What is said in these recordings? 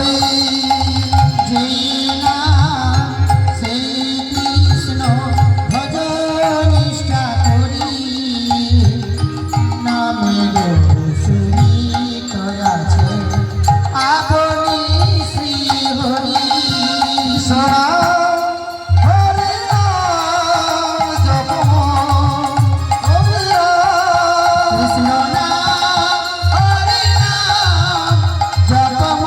করি যেই নাম সেই কৃষ্ণ ভজ নিষ্ঠা করি নামের সুরিত আছে আপনি শ্রী হরি সরা হরে নাম জপম কৃষ্ণ নাম হরে নাম জপম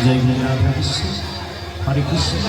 জয় গুরু রাধা কৃষ্ণ হরে কৃষ্ণ।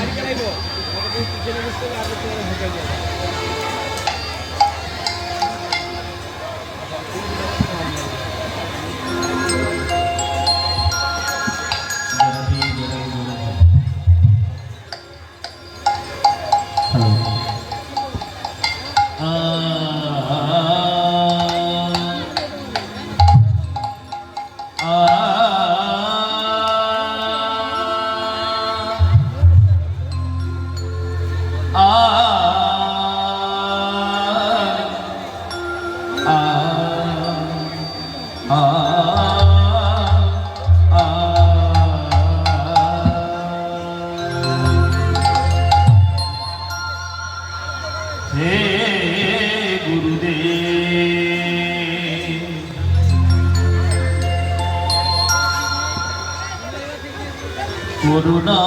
করুণা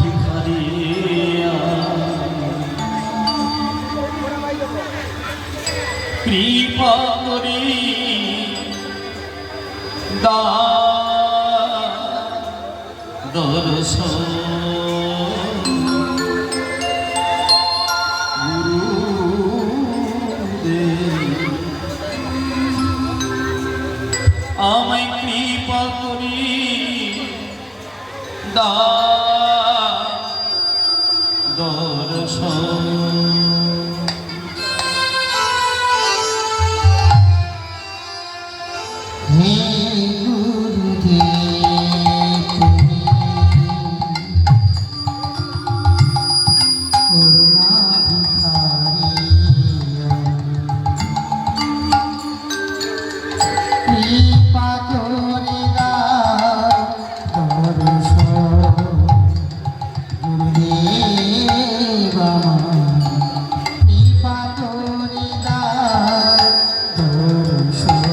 ভিখারিয়া কৃপা করি দর্শন গুরুদেব আমায় কৃপা করি দর্শন। হে গুরুদেব করুণা ভিখারিয়া কৃপা করে দাও দর্শন। গুরুদেব আমার কৃপা করে দাও দর্শন।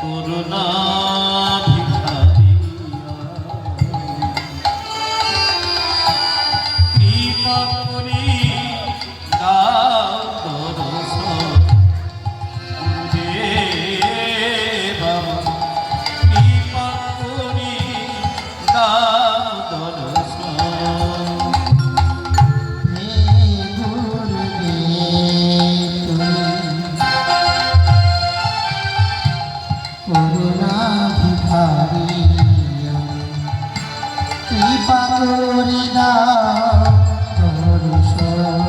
করুণা ভিখারিয়া কৃপা করি দাও দর্শন। গুরুদেব কৃপা করি দাও দর্শন। হে গুরুদেব করুণা ভিখারিয়া কৃপা করে দাও দর্শন।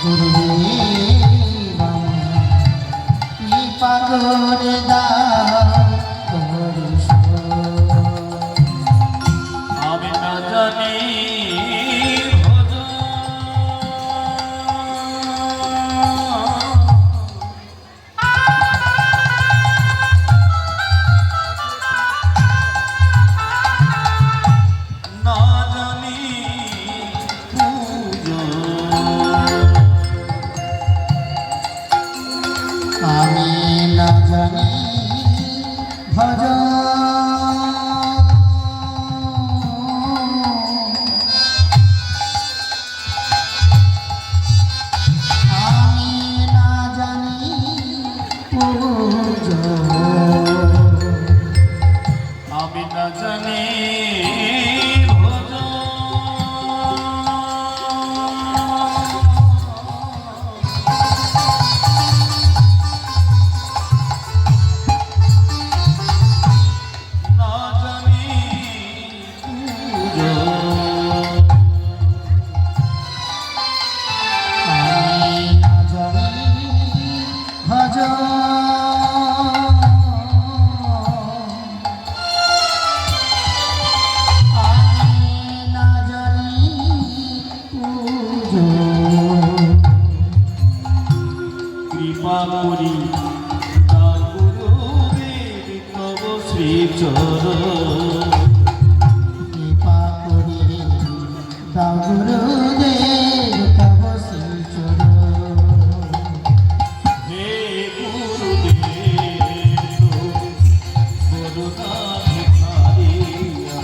গুরুদেব কৃপা করে দাও দর্শন। আমি না জানি ভজন না জানি পূজন। আমি না জানি ভজন আমি না জানি পূজন। আমি না জানি ভজন না জানি পূজন। আমি না জানি ভজন আমি না জানি পূজন। কৃপা করি দাও গুরুদেব তব শ্রীচরণ। কৃপা করে দাও গুরুদেব তব শ্রীচরণ। হে গুরুদেব করুণা ভিখারিয়া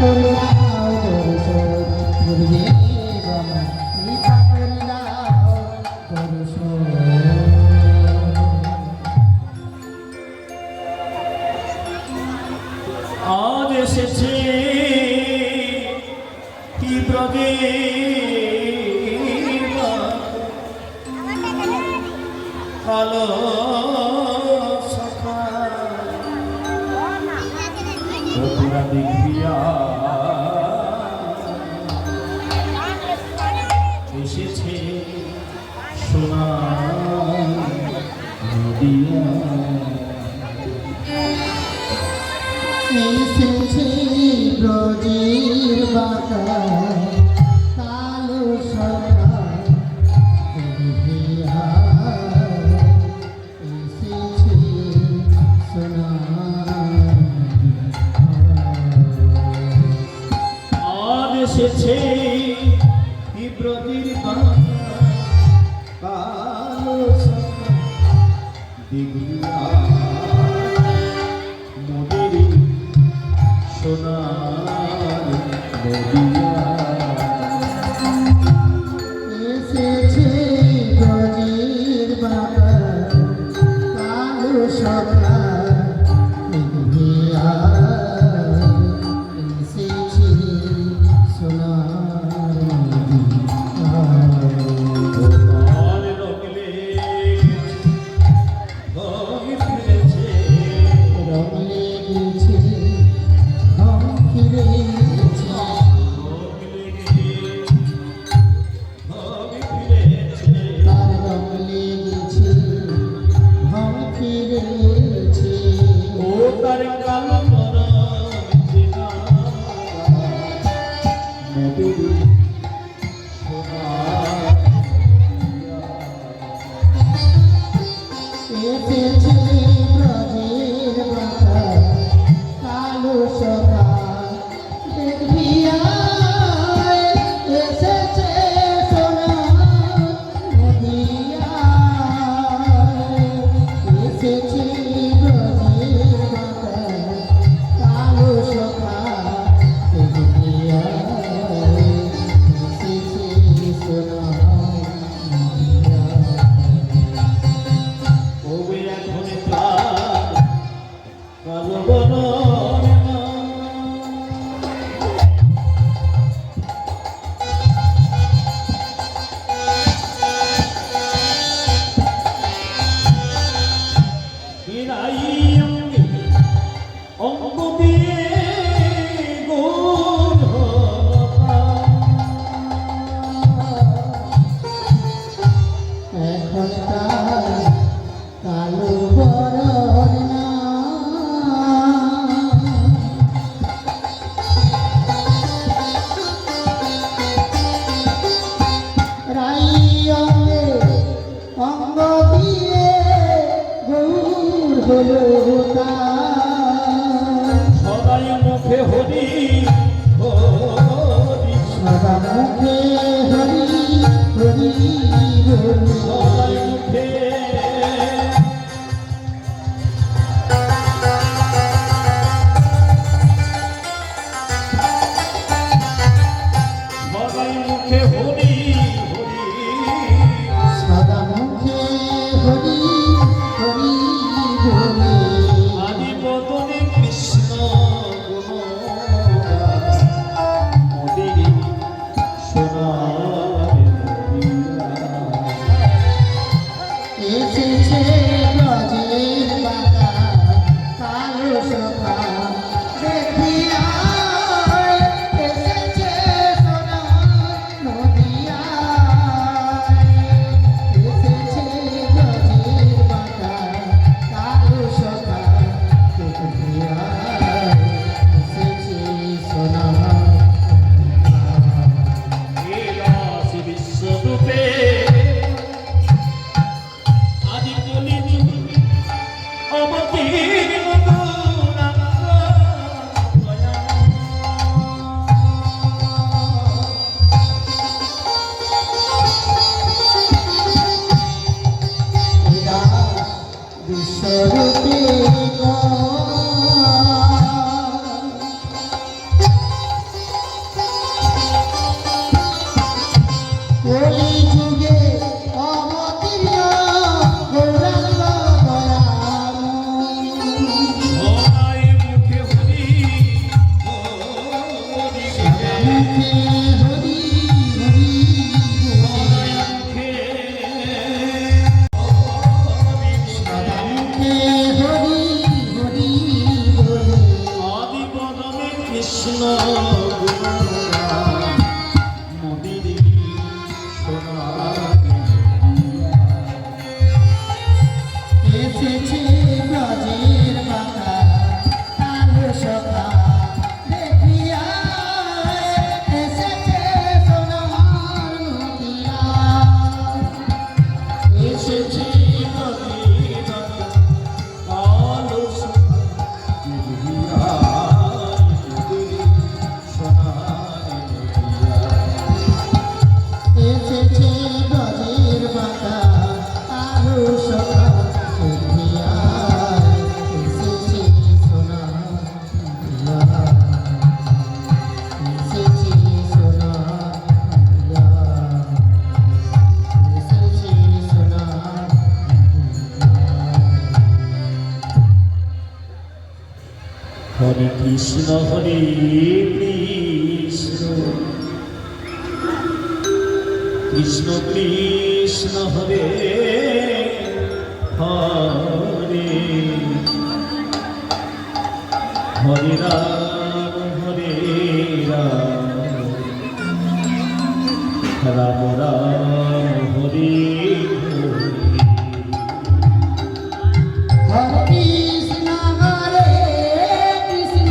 করে দাও দর্শন গুরুদেব আমার কৃপা করে দাও দর্শন আজ এসেছে কি প্রদীপ কালো সকাল বন্ধুরা দেখিয়া এসেছে সোনা নদিয়া এসেছে ব্রজের বাঁকা কালো সকাল এসেছে সোনার আজ এসেছে বিব্রতির কালো দিঘিয়া মোদের সোনার নদিয়া এসেছে ব্রজের বাঁকা কালো সকাল এসেছে সোনার আর রঙলে রঙ ফিরেছে রং লেগেছে রং ফিরেছে তার রং লেগেছে রং ফিরেছে ও তার কালো এসেছে ব্রজের বাঁকা কালো সকাল দেখবি আয়, এসেছে সোনার নদিয়া এসেছে ব্রজের বাঁকা কালো সকাল দেখবি আয়, এসেছে সোনার নদিয়া ওবে এখন তার কালো বরণা বিনাই অঙ্গ দিয়ে গোল এখন তার কালো বরণ না রাইয়ঙ্গে অঙ্গ দিয়ে গৌর হলো তার সদাই মুখে হরি হরি সদা মুখে হরি হরি হরি সদাই মুখে সদাই মুখে হরি হরি সদা মুখে হরি হরি হরি আদি বদনে কৃষ্ণ গুণ কৃষ্ণ গুণগান মোদের সোনার এসেছে ব্রজের মাথা আলো সখা দেখিয়া এসেছে সোনার নদিয়া এসেছে নদীর আলো এসেছে ব্রজের মাথা আলো সখা দেখিয়া এসেছে সোনার নদিয়া এসেছে সোনার নদিয়া এসেছে সোনার হরে কৃষ্ণ হরে কৃষ্ণ কৃষ্ণ কৃষ্ণ হরে হরে হরে রাম রাম রাম হরে হরে হরে কৃষ্ণ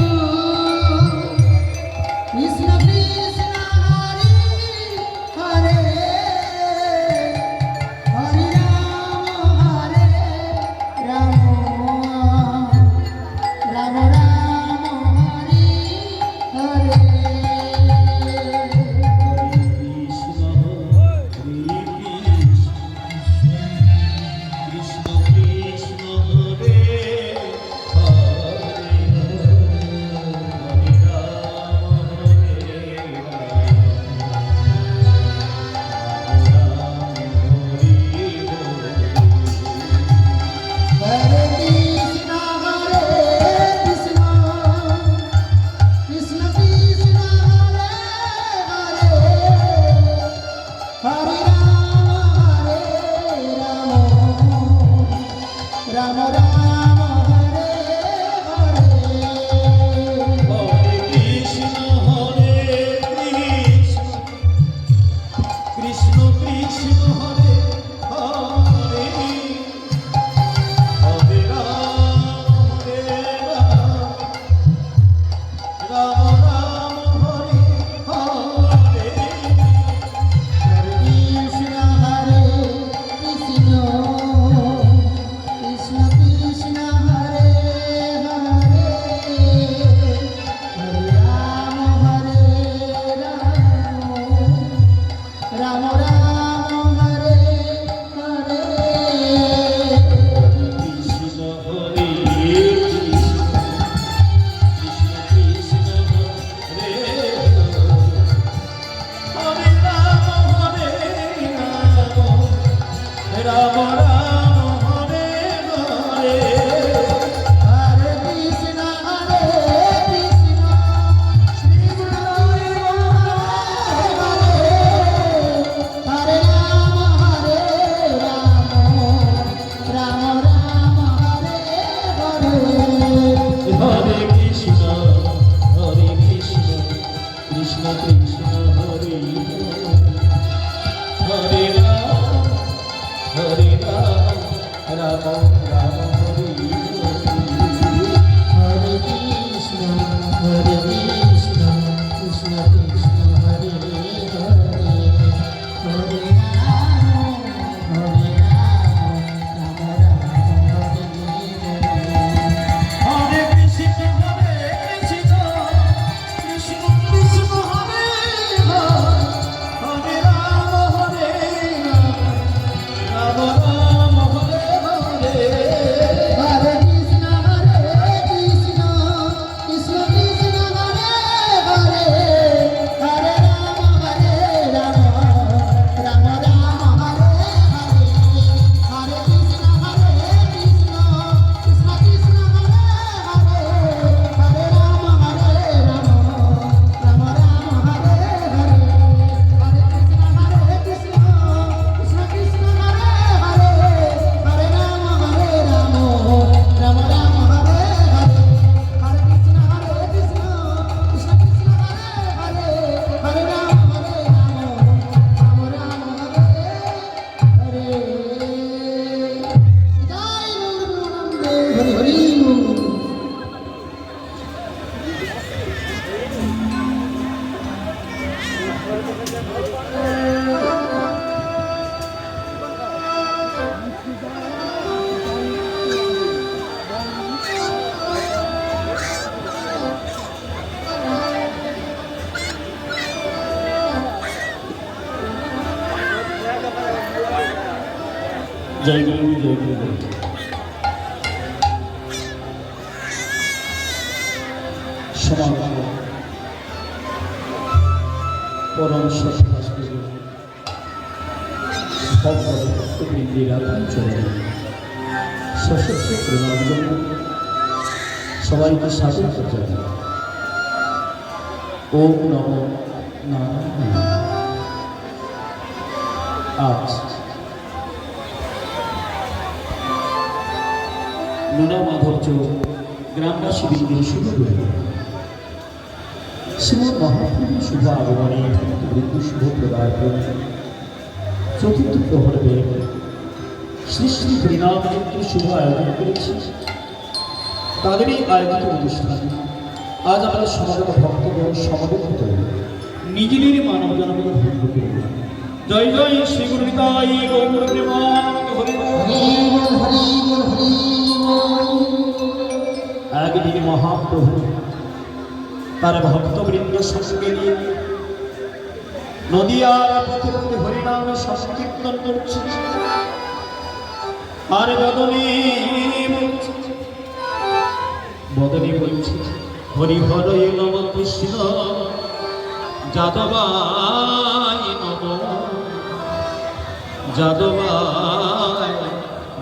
কৃষ্ণ কৃষ্ণ হরে হরে হরে রাম রাম রাম হরে হরে কৃষ্ণ হরে কৃষ্ণ কৃষ্ণ হরে হরে হরে রাম হরে কৃষ্ণ কৃষ্ণ কৃষ্ণ কৃষ্ণ হরে হরে হরে রাম রাম রাম হরে হরে হরে কৃষ্ণ হরে কৃষ্ণ কৃষ্ণ হরে হরে হরে রাম রাম রাম হরে হরে কৃষ্ণ হরে কৃষ্ণ কৃষ্ণ কৃষ্ণ হরে হরে হরে রাম রাম রাম হরে হরে কৃষ্ণ হরে কৃষ্ণ কৃষ্ণ হরে হরে রাম রাম হরে হরে হরে কৃষ্ণ শ্রী গুরু হরে রাম রাম হরে হরে হরে কৃষ্ণ কৃষ্ণ কৃষ্ণ হরে হরে রাম রাম হরে হরে কৃষ্ণ কৃষ্ণ কৃষ্ণ কৃষ্ণ হরে হরে হরে রাম রাম রাম হরে হরে হরে কৃষ্ণ কৃষ্ণ কৃষ্ণ হরে হরে রাম রাম হরে হরে হরে কৃষ্ণ কৃষ্ণ কৃষ্ণ কৃষ্ণ হরে হরে জয় গুরু জয় গুরু। সমাগত পরম সত্যাসী ভক্তবৃন্দিরা চলে সশস্ত্র প্রণাম জানাই, সবাইকে স্বাগত জানাই। ওম নমো নারায়ণ। আজ নোনা মাধবচ গ্রামবাসী বৃন্দের শুভ রইল শ্রীমৎ মহাপ্রভু শুভ আগমনে বৃদ্ধ শুভ প্রদায় চতুর্থ প্রহর বেগ শ্রী শ্রী হরিনামযন্ত্র শুভ আয়োজন করেছি। তাদের এই আয়োজিত অনুষ্ঠানে আজ আমরা সমাগত ভক্তগণ সমবেত করি, নিজেদের মানব জনগণ ভঙ্গ করব। জয় জয় শ্রী গুরু নিতাই গৌর প্রেমানন্দ হরি বল। একদিন মহাপ্রভু তার ভক্তবৃন্দ সঙ্গে নিয়ে নদিয়ার পথে পথে হরিনামে সংকীর্তন করছে, আর বদনে বলছে হরি হরয় নম কৃষ্ণ যাদবায় নম, যাদবায়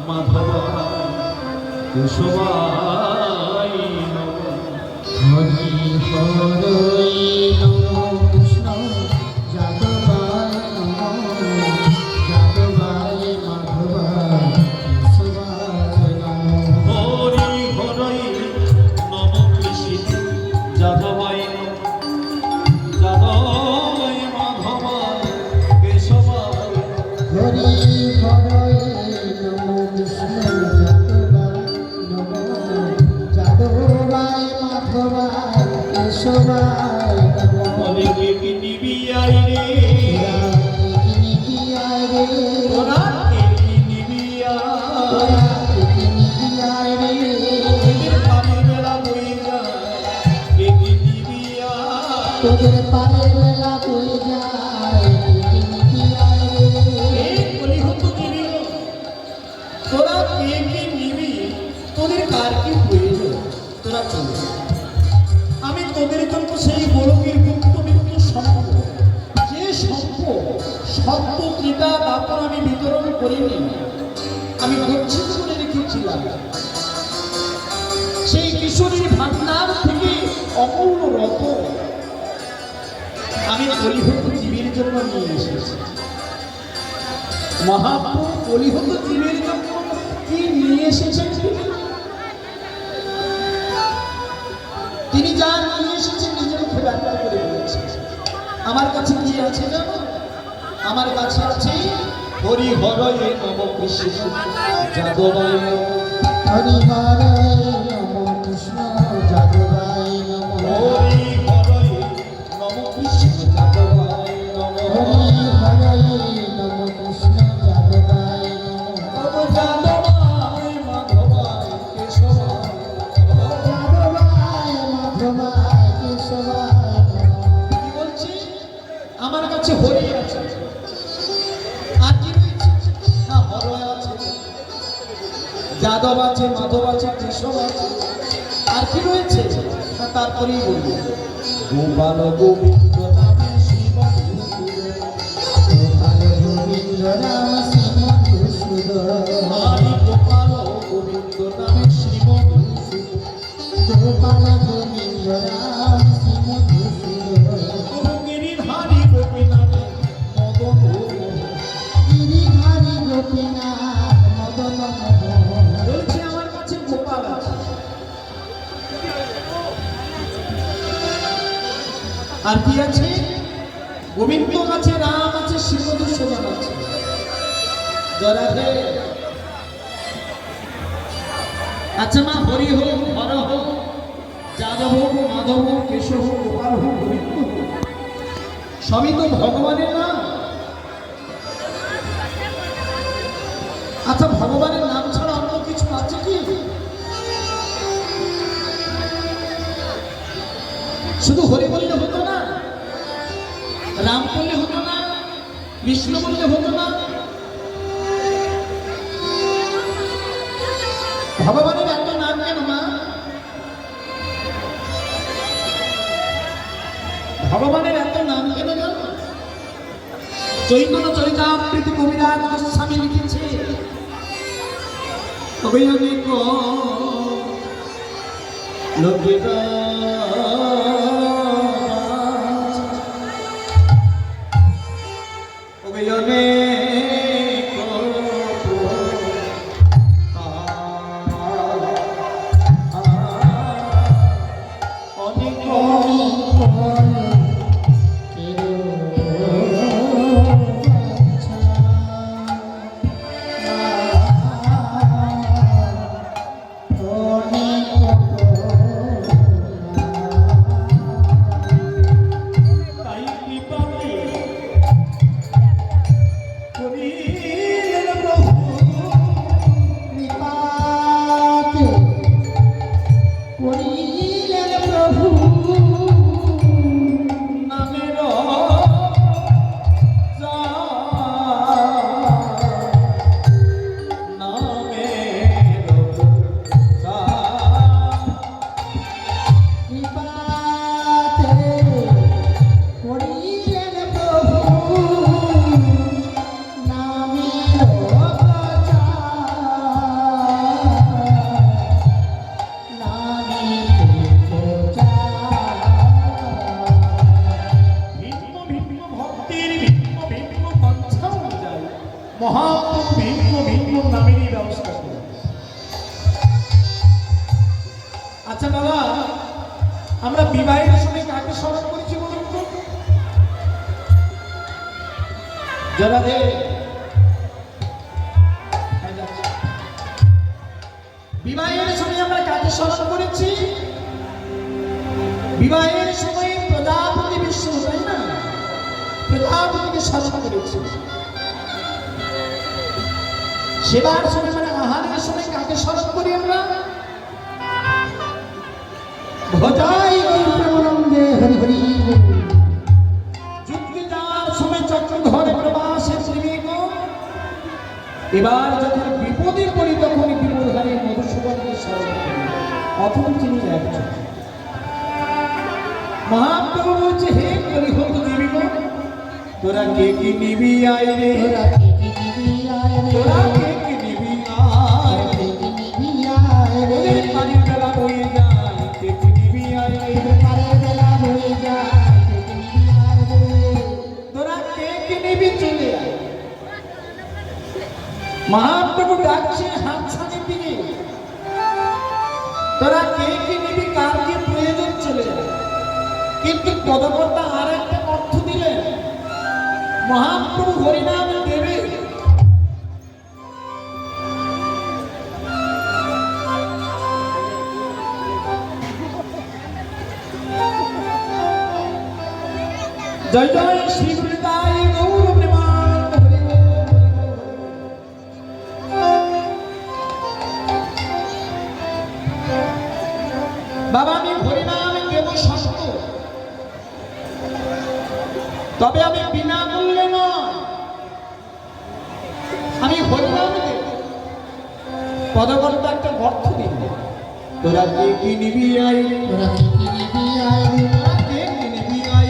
মাধবায় কেশবায় নম। হরি হরই নমঃ কৃষ্ণ যাদবায় নমঃ, যাদবায় মাধবায় কেশবায় নমঃ। হরি হরই নম কৃষ্ণ যাদবায় নম, যাদবায় মাধবায় কেশবায়। হরি হরই নমঃ কৃষ্ণ যাদবায় নমঃ, যাদবায় মাধবায় কেশবায় নমঃ। বলে কে নিবি আই রে, তোরা কে নিবি আই, তোদের পারের বেলা বই যায় কে নিবি আই। তোদের পারে বেলা বই যায় এই কলিহত জীবী তোরা কে নিবি, তোদের কার কি প্রয়োজন, তোরা চলে যা। আমি তোদের জন্য সেই গোলকের মুক্ত সম্পদ, যে সম্পদ সত্য ক্রীড়া তারপর আমি বিতরণ করিনি, আমি গচ্ছিত করে রেখেছিলাম। সেই কিশোরীর ভান্ডার থেকে অমূল্য রতন আমি কলিহত জীবের জন্য নিয়ে এসেছি। মহাপ্রভু কলিহত জীবের জন্য কি নিয়ে এসেছেন? তিনি যা নিয়ে এসেছেন নিজের মুখে ব্যাখ্যা করে বলেছেন। আমার কাছে কি আছে জানো? আমার কাছে আছে হরি হরয়ে নম কৃষ্ণ যাদবায় নম। হরি হরই নমঃ কৃষ্ণ যাদবায় নমঃ, হরি হরয়ে নম কৃষ্ণ যাদবায় নম। হরি হরই নমঃ কৃষ্ণ যাদবায় নমঃ, যাদবায় মাধবায় কেশবায়। যাদবায় মাধবায় কেশবায় নমঃ। কি বলছি? আমার কাছে হরি আছে, আর কি রয়েছে? না হর আছে, যাদব আছে, মাধব আছে, কেশব আছে, আর কি রয়েছে? না তারপরেই বলবো গোপাল গোবিন্দ নামে শিব গোপাল গোবিন্দ রাম শ্রী মধুসূদন, হরি গোপাল গোবিন্দ নামে শিব গোপাল গোবিন্দ রাম শ্রী মধুসূদন, গিরিধারী গোপী নামে মদন মোহন। গিরিধারী গোপীনাথ মদন মোহন। বলছে আমার কাছে গোপাল আছে, আর কি আছে? গোবিন্দ আছে, রাম আছে, শ্রীমধুসূদন আছে। জরাধে আচ্ছা মা হরি হোক, হর হোক, যাদব হোক, মাধব হোক, কেশব হোক, গোপাল হোক, গোবিন্দ হোক, সবই তো ভগবানের নাম। আচ্ছা ভগবানের নাম ছাড়া অন্য কিছু আছে কি? শুধু হরি বললে হতো না, রাম বললে হতো না, কৃষ্ণ বললে হতো না, ভগবানের এত নাম কেন মা? ভগবানের এত নাম কেন জানো? চৈতন্য চরিতামৃত কবিরাজ গোস্বামী লিখেছে, অভিযোগ লোকেরা অভিযোগে মহাপ্রভু ভিন্ন ভিন্ন নামেরই ব্যবস্থা করে। আচ্ছা বাবা, আমরা বিবাহের সময় কাকে স্মরণ করেছি বলুন তো? যারা বিবাহের সময় আমরা কাকে স্মরণ করেছি? বিবাহের সময় প্রজাপতি বিশ্ব, তাই না? প্রজাপতিকে স্মরণ করেছি। সেবার সময় মানে আহারের সময় কাকে স্মরণ করি আমরা? ভজাই গৌরবনন্দে হরি হরি। যুক্তি যাওয়ার সময় চক্র ঘরে প্রবাসে শ্রীমেঘ। এবার যখন বিপদে পড়ি তখনই বিপদহারে মধুসূদনকে স্মরণ করি, অথচ তিনি একজন। মহাপ্রভু বলছে, হে কলিহত জীবিক, তোরা কে কি নিবি আয় রে, তোরা কে কি নিবি আয় রে, তোরা কে কি নিবি আয় রে, ওদের পানির বেলা বয়ে যায়, কে কি নিবি আয় রে, পানির বেলা বয়ে যায়, কে কি নিবি আয় রে, তোরা কে কি নিবি চলে আয়। মহাপ্রভু ডাকছে হাতছানির দিকে, তোরা কে কি নিবি, কার কি প্রয়োজন চলে যায়। কিন্তু পদকর্তা আর একটা অর্থ দিলেন, মহাপ্রভু হরিনাম দেবে। জয় জয় শ্রী গুরুদাই গৌর প্রেমানন্দ হরি বল। বাবা, আমি হরিনাম দেব সত্য, তবে আমি বিনামূল্যে নয়, আমি হরিনাম দেব। পদকর্তা একটা অর্থ দিন, তোরা কে কি নিবি আয়, তোরা কে কি নিবি আয়, তোরা কে কি নিবি আয়,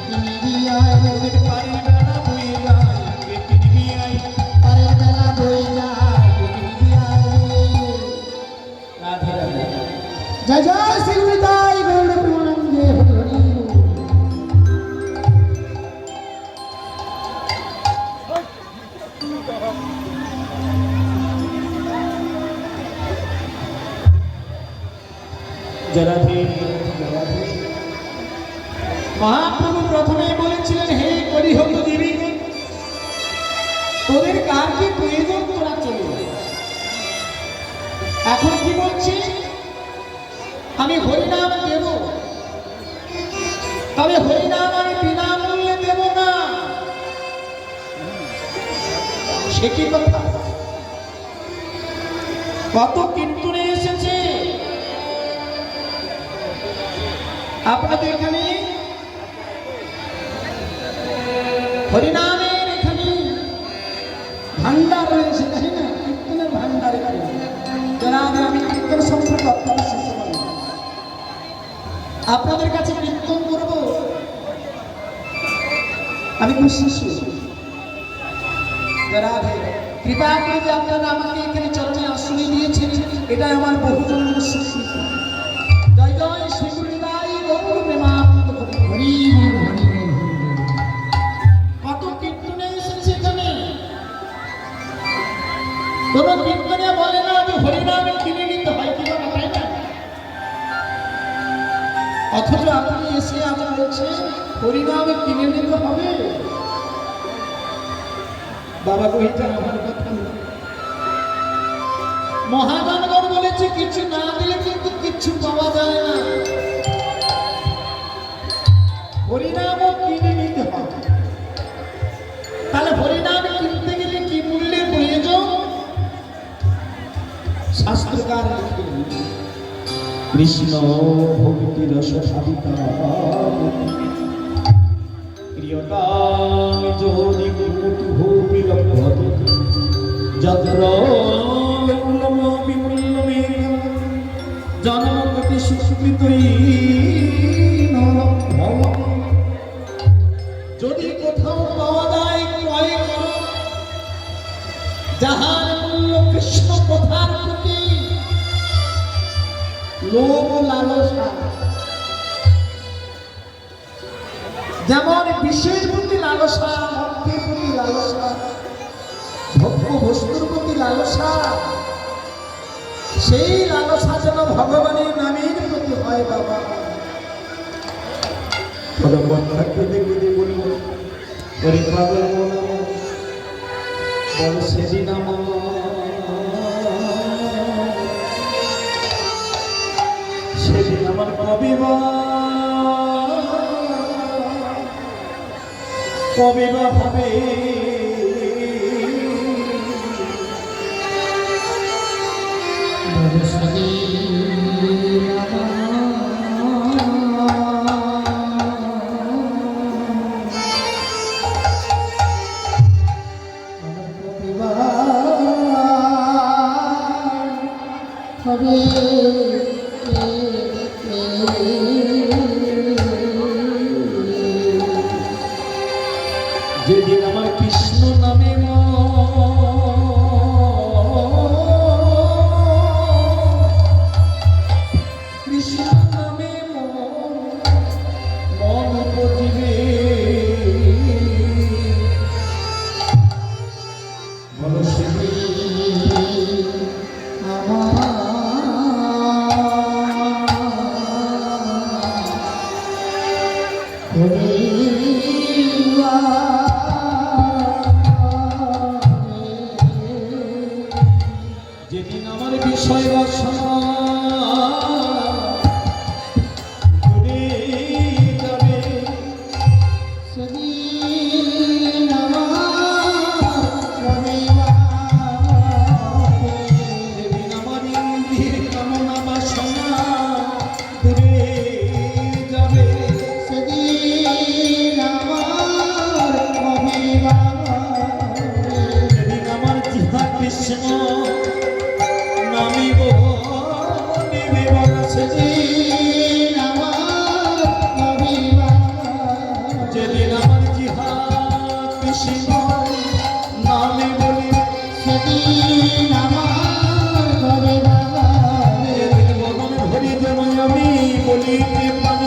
কি নিবি আয়, ওদের পারের বেলা বয়ে যায়, কে কি নিবি আয়, পারের বেলা বয়ে যায়, কে কি নিবি আয়। রাধে রাধে। জয় জয় শ্রী গুরুদাই গৌর প্রেমানন্দে হরি হরি। মহাপ্রভু প্রথমেই বলেছিলেন, হে কলিহত দেবী, তোদের কার কি প্রয়োজন তোরা চলে। এখন কি বলছি, আমি হরিনাম দেব, তবে হরিনাম আমি বিনামূল্যে দেব না। সে কি কথা? কত কীর্তনে এসেছে আপনাদের এখানে, হরিনামের এখানে ভান্ডার রয়েছে, তাই না? কীর্তনের ভান্ডার এখানে। আপনাদের কাছে কীর্তন করব, আমি খুব শিশু। যারা কৃপা করে যে আপনারা আমাকে এখানে চরণে আশ্রয় দিয়েছেন, এটাই আমার বহুজন্মের সুকৃতি। জয় জয় শ্রী গুরুদাই গৌর প্রেমানন্দ হরি হরি হরি। কত কীর্তনে এসেছে এখানে, কোন কীর্তনে বলে না যে হরিনামে কিনে নিতে হয়, কি বলা, তাই না? অথচ আপনি এসে আজ বলছেন হরিনামে কিনে নিতে হবে। বাবা কহিতেন আমার কথা, মহাজনগণ বলেছে কিছু না দিলে কিন্তু কিছু পাওয়া যায় না, হরিনামও কিনে নিতে হবে। তাহলে হরিনাম কিনতে গেলে কি মূল্যের প্রয়োজন? শাস্ত্রকার লিখেন, কৃষ্ণ ভক্তি রস সাধিকা প্রিয়তাং যদি কুমুটি ভূপি লভ্যতে যত্র মূল্যম বিমূল্যমে জনমগতি সুস্মৃতই নলভ্যম। যদি কোথাও পাওয়া যায় ক্রয় করো, যাহার মূল্য কৃষ্ণ কথার প্রতি লোভ লালসা, যেমন বিশেষ প্রতি লালসা, ভক্তির প্রতি লালসা, ভোগ্য বস্তুর প্রতি লালসা, সেই লালসা যেন ভগবানের নামের প্রতি হয়। বাবা কেঁদে কেঁদে বলল, ওরে পাগল বল সেদিন সেদিন আমার কবে বা হবে? যেদিন আমার কৃষ্ণ নামে কৃষ্ণ নামে মন উপজিবে, বলো সেদিন আমার যেদিন আমার বিষয় বাসনা ঘুরে যাবে, সেদিন যেদিন আমার ইন্দ্রিয়ের কামনা বাসনা ঘুরে যাবে, সেদিন আমার জিহ্বা কৃষ্ণ নামিব নেবে, সেদিন যেদিন আমার জিহ্বা কৃষ্ণ নামে বলি, সেদিন বদন ভরি যেন আমি বলিতে পারি,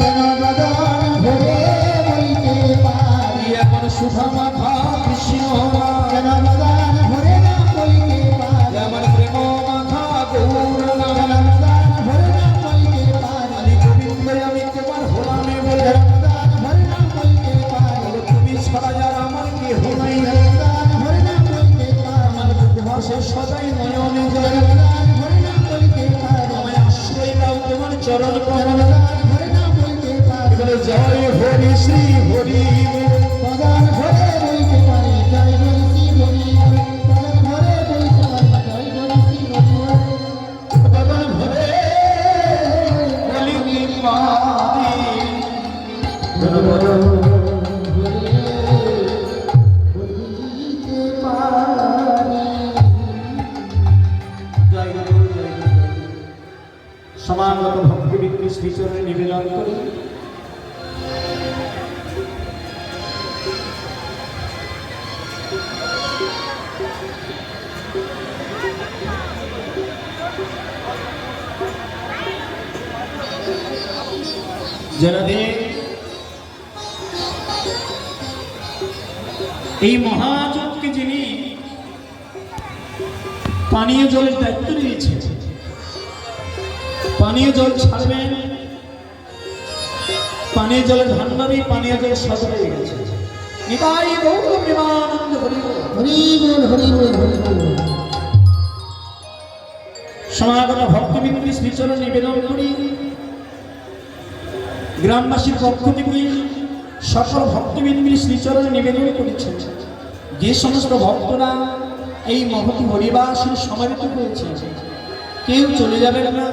এখন সুধা মাধা কৃষ্ণ আমার প্রেম মাধা গৌর গোবিন্দ, আমি তোমার হলামে বলে তুমি ছাড়া যার আমার কেহ নাই, আমার ভাষে সদাই নয়নে জয়, আমায় আশ্রয় দাও তোমার চরণ কমল, জয় হরি শ্রী হরি পদান ভরে বলতে পারি, জয় হরি শ্রী হরি পদান ভরে বলতে পারি, জয় হরি শ্রী হরি পদান ভরে বলিতে পারি। শ্রীচরণে নিবেদন করি। জনাদেব, এই মহাযজ্ঞে যিনি পানীয় জলের দায়িত্ব নিয়েছে, পানীয় জল ছাড়বেন, পানীয় জলের ভান্ডারে পানীয় জল সব হয়ে গেছে। নিতাই গৌর প্রেমানন্দ হরি বল, হরি বল, হরি বল, হরি বল। সমাগত ভক্তবৃন্দ শ্রীচরণ নিবেদন করি। গ্রামবাসীর পক্ষ থেকে সকল ভক্তবৃন্দ শ্রীচরণে নিবেদন করেছেন, যে সমস্ত ভক্তরা এই মহতি হরিবাসের সমাহিত হয়েছে কেউ চলে যাবেন না,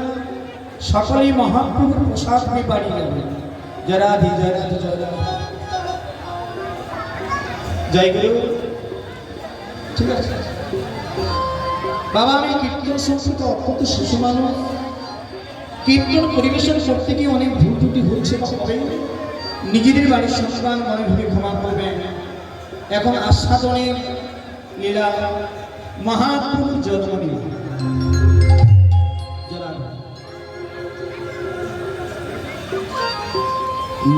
সকলেই মহাপ্রভুর প্রসাদ হয়ে বাড়ি যাবেন। যারা আধি জয় রাধে জয় রাধে জয় গুরু। ঠিক আছে বাবা, আমি কীর্তন সংস্কৃত অত্যন্ত শিশু মানুষ, কীর্তন পরিবেশন করতে গিয়ে অনেক ভুল ত্রুটি হচ্ছে বা হবে, নিজেদের বাড়ির সন্তান মনে ভেবে ক্ষমা করবেন। এখন আস্বাদনের লীলা মহাপ্রভুর জন্মদিন।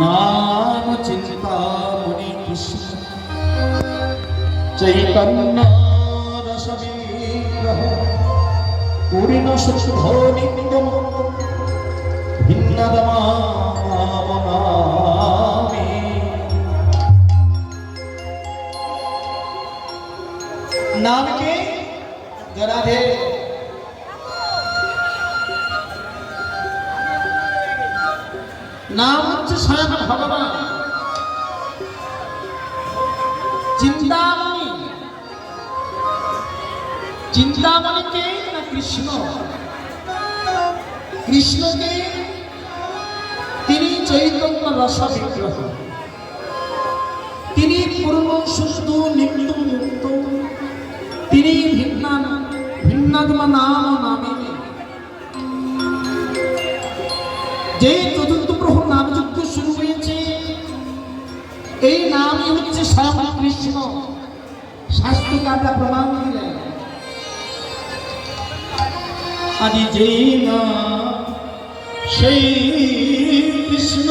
নাম চিন্তামণি কৃষ্ণ চৈতন্য রস বিগ্রহ পূর্ণ শুদ্ধ নিত্যম ভিন্নদমামি। नाम के राधे नाम হচ্ছে স্বয়ং ভগবান। চিন্তামণি, চিন্তামণি কে না কৃষ্ণ? কৃষ্ণকে তিনি চৈতন্য রস বিগ্রহ, তিনি পূর্ণ শুদ্ধ নিত্য মুক্ত, তিনি ভিন্নাত্মা নাম নামে। যে চতুর্থ প্রহর নামযুক্ত শুরু হয়েছে, এই নামই হচ্ছে স্বয়ং কৃষ্ণ। শাস্ত্রকাররা প্রমাণ দিলেন, আদি যেই না সেই কৃষ্ণ।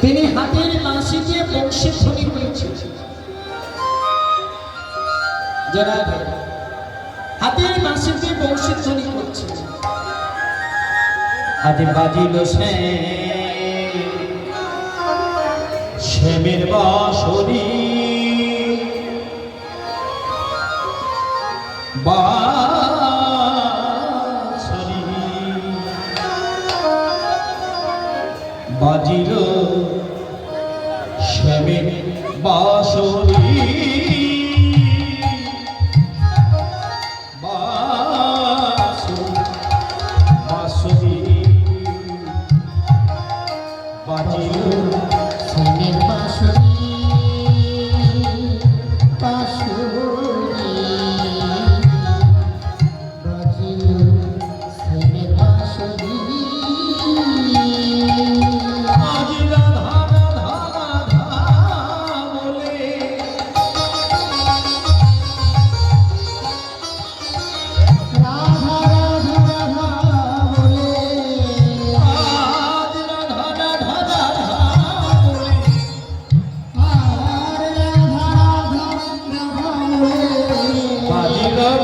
তিনি হাতের বাঁশি দিয়ে বংশীর ধ্বনি করেছেন। যারা হাতের বাঁশি দিয়ে বংশীর ধ্বনি করছে, হাতে বাজিল শ্যামের বাঁশরি, বাজিল শ্যামের বাঁশরি।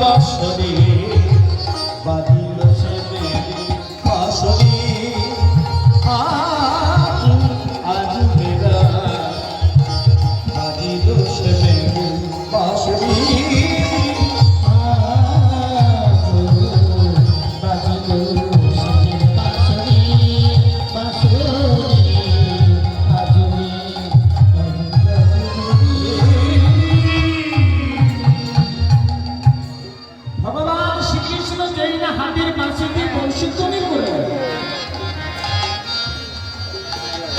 বাঁশরি বাজিল সে বাঁশরি আজ মেরা বাজিল সে বাঁশরি ভগবান শ্রীকৃষ্ণ যেই না হাতের বাঁশি দিয়ে বংশীধ্বনি করলেন,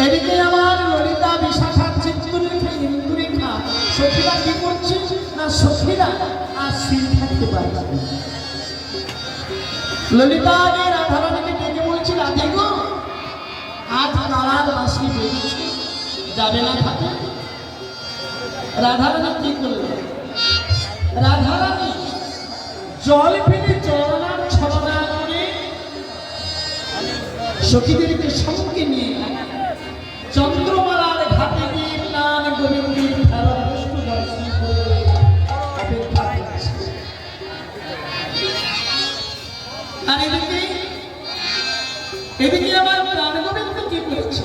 এদিকে আমার ললিতা বিশাখা চিত্তরেখা ইন্দুরেখা সখীরা কি করছে না, সখীরা আর স্থির থাকতে পারছে না। ললিতা আগে রাধারানীকে ডেকে বলছে, রাধে গো, আজ কালার বাঁশি বেরিয়েছে, যাবে না থাকে? রাধারানী কি করলেন? রাধারানী জল ফেলে চলনার ছলনা করে সখীদেরকে সঙ্গে নিয়ে চন্দ্রমালার ঘাটে গিয়ে প্রাণ গোবিন্দের ধারাপুষ্ট দর্শন করে অপেক্ষা করছে। আর এদিকে আমার প্রাণ গোবিন্দ কি করেছে?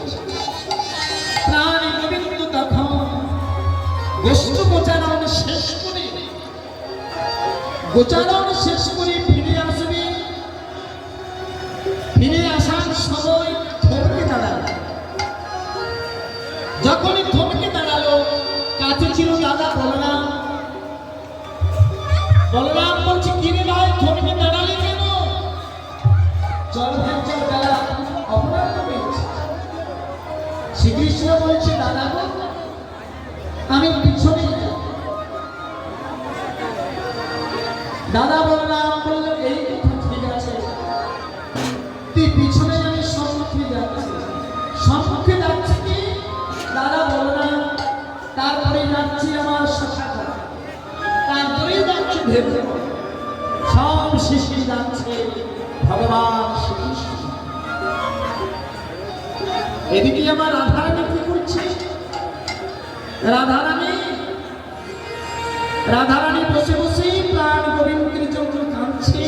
প্রাণ গোবিন্দ তখন গোষ্ঠ গোচারণ শেষ করে ফিরে আসবে। ফিরে আসার সময় থমকে দাঁড়ালো। যখনই থমকে দাঁড়ালো, কাছে ছিল দাদা বলরাম। বলরাম বলছে, কিরে ভাই, থমকে দাঁড়ালি কেন? চল ভাই চল, দাদা অপরাধ করেছে। শ্রীকৃষ্ণ বলছে, দাদা গো, আমি পিছনে যাব। দাদা বললাম, বললো এই কথা ঠিক আছে, তুই পিছনে আমি সম্মুখে যাচ্ছি। সম্মুখে যাচ্ছি কি? দাদা বললাম, তারপরে যাচ্ছি আমার সখা, তারপরে যাচ্ছে ভেবে, সব শেষে যাচ্ছে ভগবান শ্রীকৃষ্ণ। এদিকে আমার রাধারানী কি করছে? রাধারানী বসে বসে প্রাণ গোবিন্দের জন্য কাঁদছে।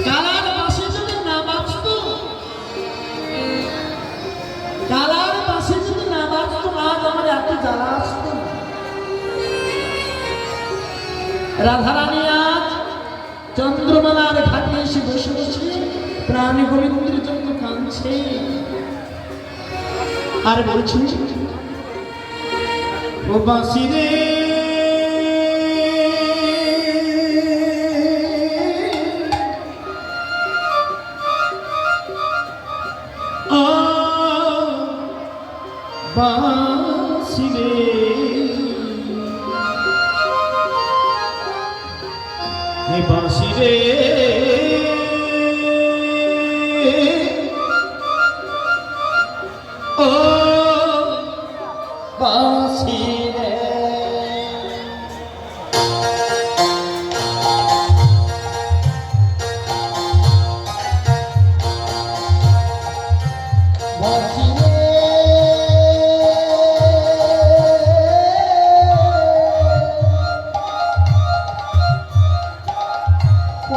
কালার বাঁশি যদি না বাজতো, আজ আমার এত জ্বালা আসতো না। রাধারানী আজ চন্দ্রমালার ঘাটে এসে বসে বসে প্রাণ গোবিন্দের জন্য কাঁদছে আর বলছে, ও বাঁশি রে বাঁশি রে, হে বাঁশি রে, ও বাঁশি রে। বাঁশি রে, ও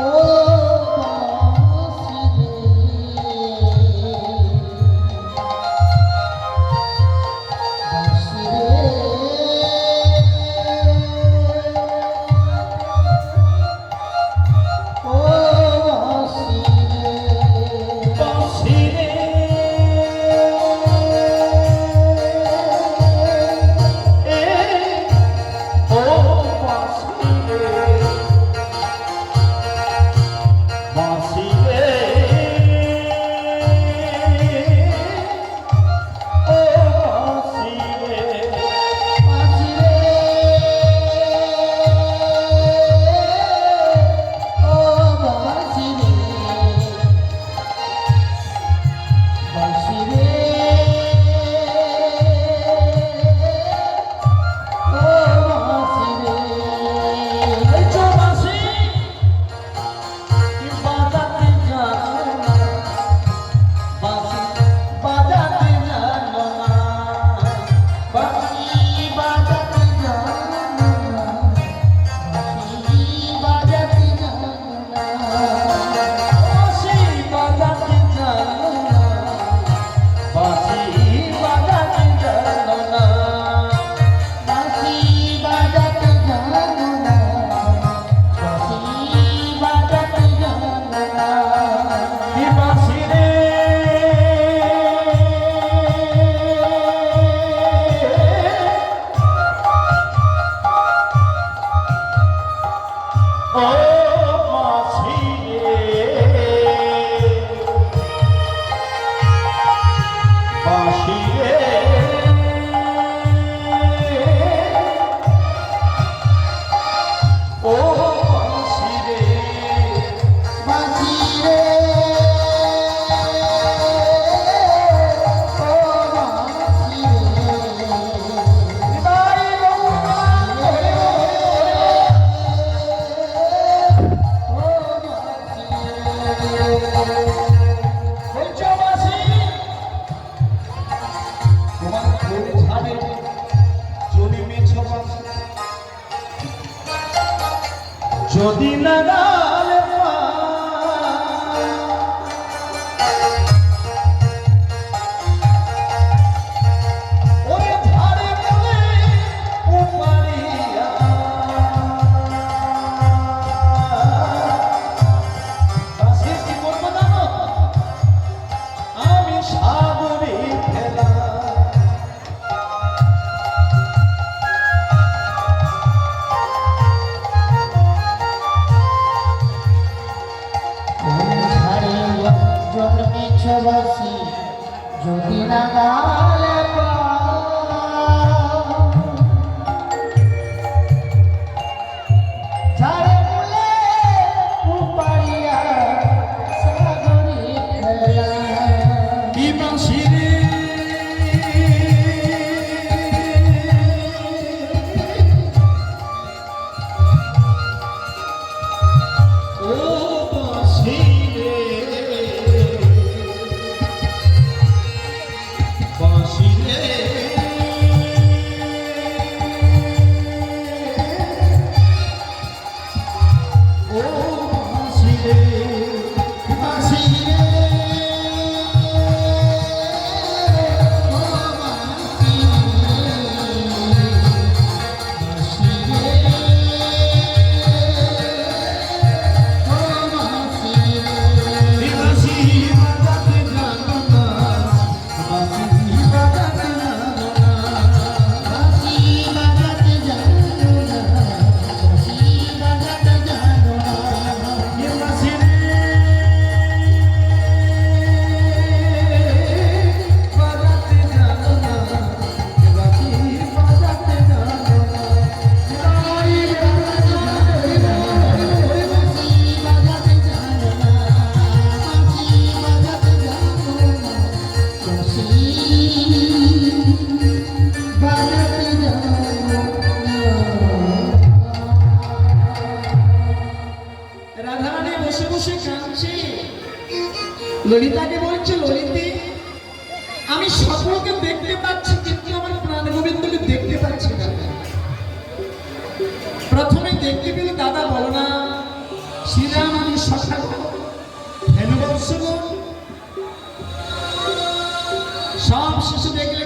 যদি নাগালে ওরে ধারে বলে উপারিয়া কাছে কি করবো জানো আমি সাগরে ফেলা জন্মেছবাসী যদি না গালে ঝাড়ে বলে উপারিয়া সাগরে ফেলা কি বাঁশি রে ও বাঁশি রে বাঁশি রে ও বাঁশি রে বাঁশি রে রাধারানী বসে বসে কাঁদছে ললিতাকে বলছে ললিতে আমি সকলকে দেখতে পাচ্ছি কিন্তু আমার প্রাণ গোবিন্দকে দেখতে পাচ্ছি না প্রথমে দেখতে পেলে দাদা বলো না শ্রীরাম আমি সখা ধেনুবর্ষ সব শেষে দেখলে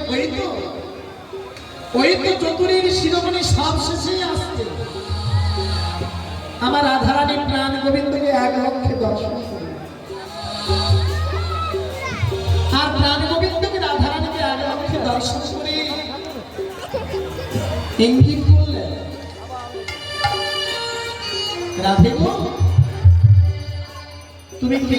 ওই তো চতুরীর শিরোমণি সব শেষেই আসছে আমার রাধারানী প্রাণ গোবিন্দকে এক লক্ষ্যে দর্শন করে আর প্রাণ গোবিন্দকে রাধারানীকে এক লক্ষ্যে দর্শন করে ইঙ্গিত করলেন রাধে গো তুমি কে